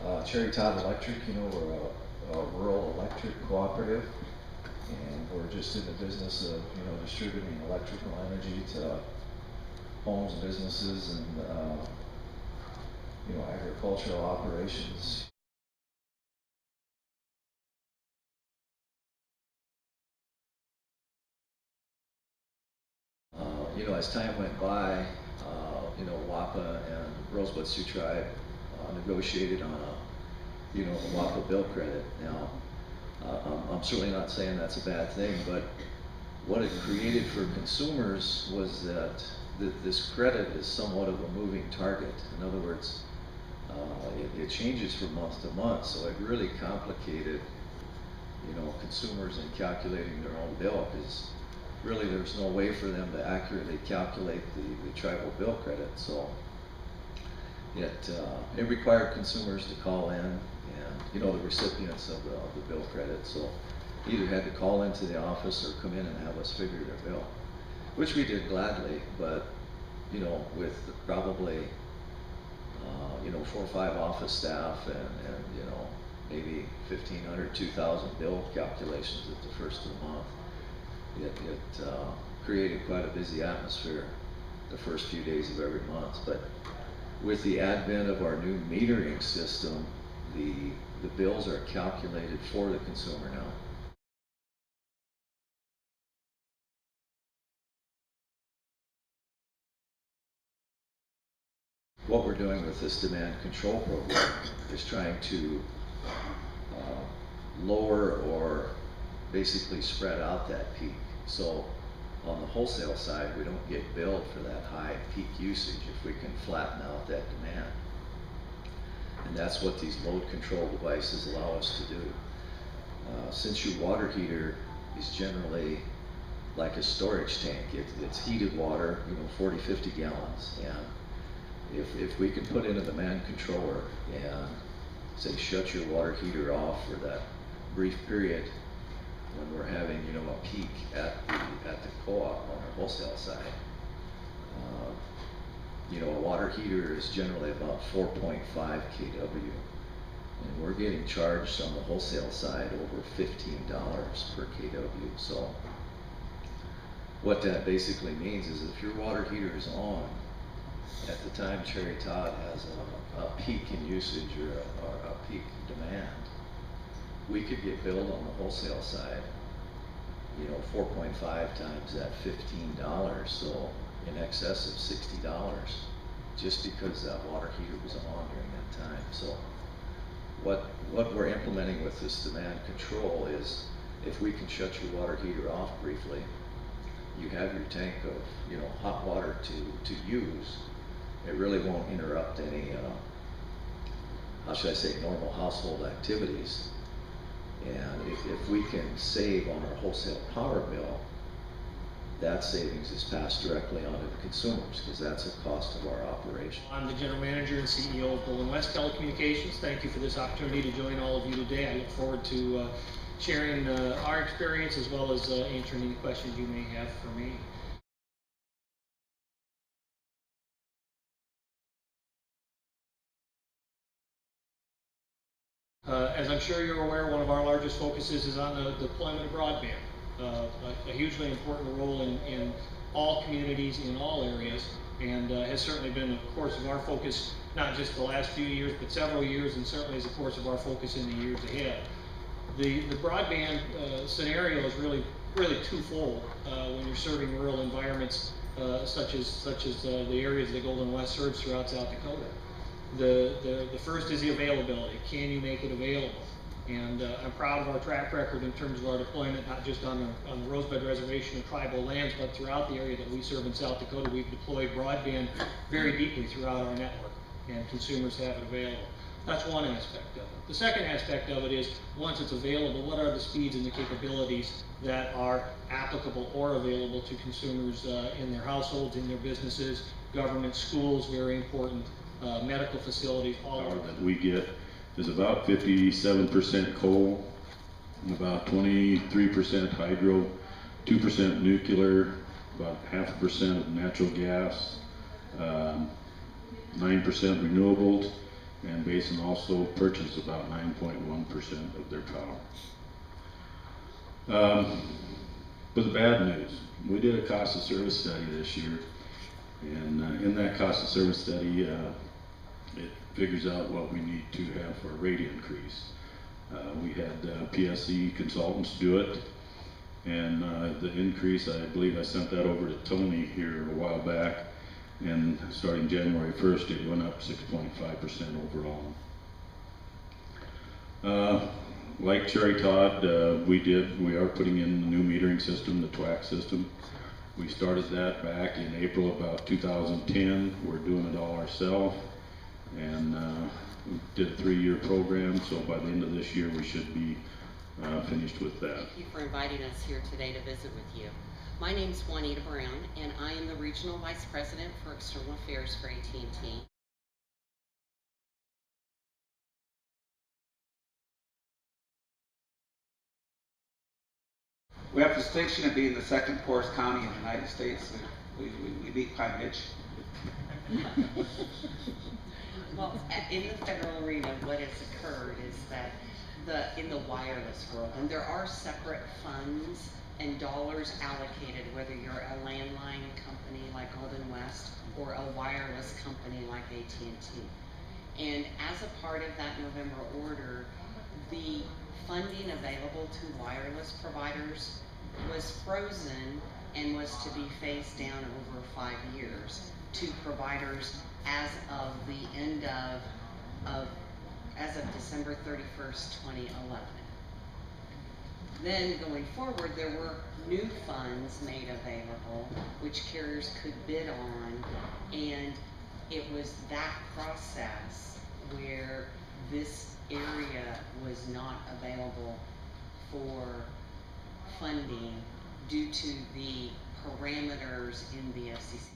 Todd Electric, you know, we're a rural electric cooperative, and we're just in the business of, you know, distributing electrical energy to homes, businesses, and, you know, agricultural operations. You know, as time went by, you know, WAPA and Rosebud Sioux Tribe negotiated on a, you know, a WAPA bill credit. Now, I'm certainly not saying that's a bad thing, but what it created for consumers was that this credit is somewhat of a moving target. In other words, it changes from month to month, so it really complicated, you know, consumers in calculating their own bill, because really there's no way for them to accurately calculate the tribal bill credit. So it required consumers to call in, and, you know, the recipients of the bill credit, so either had to call into the office or come in and have us figure their bill, which we did gladly. But, you know, with probably you know, 4 or 5 office staff and you know, maybe 1,500, 2,000 bill calculations at the first of the month, it created quite a busy atmosphere the first few days of every month. But with the advent of our new metering system, the bills are calculated for the consumer now. What we're doing with this demand control program is trying to lower or basically spread out that peak. So on the wholesale side, we don't get billed for that high peak usage if we can flatten out that demand. And that's what these load control devices allow us to do. Since your water heater is generally like a storage tank, it's heated water, you know, 40, 50 gallons. And if we can put in a demand controller and say shut your water heater off for that brief period when we're having, you know, a peak at the co-op on our wholesale side, you know, a water heater is generally about 4.5 kW, and we're getting charged on the wholesale side over $15 per kW. So what that basically means is if your water heater is on at the time Cherry Todd has a peak in usage or a peak demand, we could get billed on the wholesale side, you know, 4.5 times that $15, so in excess of $60, just because that water heater was on during that time. So what we're implementing with this demand control is, if we can shut your water heater off briefly, you have your tank of, you know, hot water to use. It really won't interrupt any, how should I say, normal household activities. And if we can save on our wholesale power bill, that savings is passed directly on to the consumers, because that's a cost of our operation. I'm the General Manager and CEO of Brule and West Telecommunications. Thank you for this opportunity to join all of you today. I look forward to sharing our experience as well as answering any questions you may have for me. As I'm sure you're aware, one of our largest focuses is on the deployment of broadband. A hugely important role in all communities, in all areas, and has certainly been a course of our focus, not just the last few years, but several years, and certainly is a course of our focus in the years ahead. The broadband scenario is really twofold when you're serving rural environments such as the areas that Golden West serves throughout South Dakota. The first is the availability. Can you make it available? And I'm proud of our track record in terms of our deployment, not just on the Rosebud Reservation of tribal lands, but throughout the area that we serve in South Dakota. We've deployed broadband very deeply throughout our network, and consumers have it available. That's one aspect of it. The second aspect of it is, once it's available, what are the speeds and the capabilities that are applicable or available to consumers in their households, in their businesses, government, schools, very important, medical facilities, all power of that we get is about 57% coal, and about 23% hydro, 2% nuclear, about 0.5% of natural gas, 9% renewables, and Basin also purchased about 9.1% of their power. But the bad news, we did a cost of service study this year, and in that cost of service study, it figures out what we need to have for a rate increase. We had PSC consultants do it, and the increase, I believe I sent that over to Tony here a while back, and starting January 1st, it went up 6.5% overall. Like Cherry Todd, we are putting in the new metering system, the TWAC system. We started that back in April about 2010. We're doing it all ourselves, and we did a 3-year program, so by the end of this year we should be finished with that. Thank you for inviting us here today to visit with you. My name is Juanita Brown, and I am the Regional Vice President for External Affairs for AT&T. We have the distinction of being the second poorest county in the United States. We beat Pine Ridge. Well, in the federal arena, what has occurred is that in the wireless world, and there are separate funds and dollars allocated, whether you're a landline company like Golden West or a wireless company like AT&T. And as a part of that November order, the funding available to wireless providers was frozen and was to be phased down over 5 years to providers as of the end as of December 31st, 2011. Then going forward, there were new funds made available which carriers could bid on, and it was that process where this area was not available for funding due to the parameters in the FCC